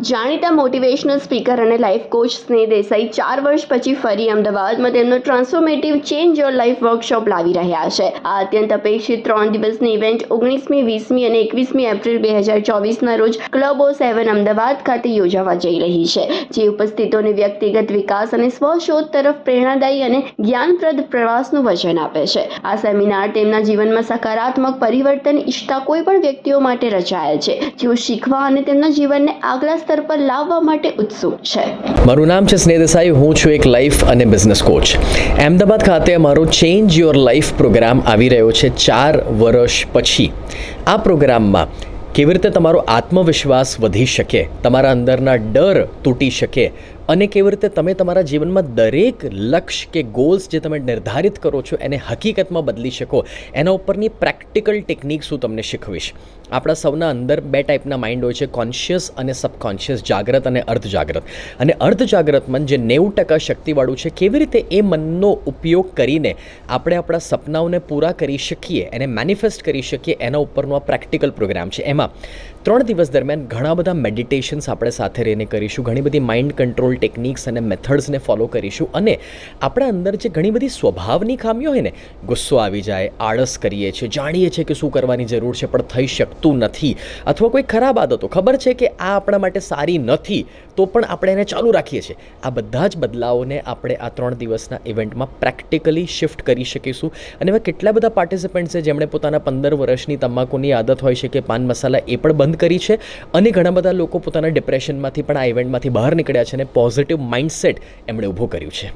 જાણીતા motivational speaker અને life coach સ્નેહ દેસાઈ 4 વર્ષ પછી ફરી અમદાવાદમાં તેમનો transformative change your life workshop લાવી રહ્યા છે. આ અત્યંત અપેક્ષિત 3 દિવસની ઇવેન્ટ 19મી, 20મી અને 21મી એપ્રિલ 2024ના રોજ ક્લબ O7 અમદાવાદ ખાતે યોજાવા જઈ રહી છે, જે ઉપસ્થિતોને વ્યક્તિગત વિકાસ અને સ્વશોધ તરફ પ્રેરણાદાયી અને જ્ઞાનપ્રદ પ્રવાસનું વચન આપે છે. આ સેમિનાર તેમના જીવનમાં સકારાત્મક પરિવર્તન ઈચ્છતા કોઈ પણ વ્યક્તિઓ માટે રચાયેલ છે, જેઓ શીખવા અને તેમના જીવનને આગલા સ્તર પર લાવવા માટે ઉત્સુક છે. મારું નામ છે સ્નેહ દેસાઈ. હું છું એક લાઈફ અને બિઝનેસ કોચ. અમદાવાદ ખાતે અમારો ચેન્જ યોર લાઈફ પ્રોગ્રામ આવી રહ્યો છે 4 વર્ષ પછી. આ પ્રોગ્રામમાં કેવી રીતે તમારો આત્મવિશ્વાસ વધી શકે, તમારા અંદરના ડર તૂટી શકે અને કેવી રીતે તમે તમારા જીવનમાં દરેક લક્ષ્ય કે ગોલ્સ જે તમે નિર્ધારિત કરો છો એને હકીકતમાં બદલી શકો, એના ઉપરની પ્રેક્ટિકલ ટેકનિક્સ હું તમને શીખવીશ. આપણા સૌના અંદર 2 ટાઈપના માઇન્ડ હોય છે, કોન્શિયસ અને સબકોન્શિયસ, જાગ્રત અને અર્ધજાગ્રત. અને અર્ધજાગ્રત મન જે 90% શક્તિવાળું છે, કેવી રીતે એ મનનો ઉપયોગ કરીને આપણે આપણા સપનાઓને પૂરા કરી શકીએ, એને મેનિફેસ્ટ કરી શકીએ, એના ઉપરનો આ પ્રેક્ટિકલ પ્રોગ્રામ છે. એમાં 3 દિવસ દરમિયાન ઘણા બધા મેડિટેશન્સ આપણે સાથે રહીને કરીશું, ઘણી બધી માઇન્ડ કંટ્રોલ ટેકનિક્સ અને મેથડ્સને ફોલો કરીશું અને આપણા અંદર જે ઘણી બધી સ્વભાવની ખામીઓ હોય ને, ગુસ્સો આવી જાય, આળસ કરીએ છીએ, જાણીએ છીએ કે શું કરવાની જરૂર છે પણ થઈ શકતું નથી, અથવા કોઈ ખરાબ આદતો ખબર છે કે આ આપણા માટે સારી નથી તો પણ આપણે એને ચાલુ રાખીએ છીએ. આ બધા જ બદલાવોને આપણે આ 3 દિવસના ઇવેન્ટમાં પ્રેક્ટિકલી શિફ્ટ કરી શકીશું. અને એવા કેટલા બધા પાર્ટિસિપન્ટ છે જેમણે પોતાના 15 વર્ષની તમાકુની આદત હોય છે કે પાન મસાલા એ પણ બંધ કરી છે, અને ઘણા બધા લોકો પોતાના ડિપ્રેશનમાંથી પણ આ ઇવેન્ટમાંથી બહાર નીકળ્યા છે અને પોઝિટિવ માઇન્ડસેટ એમણે ઊભું કર્યું છે.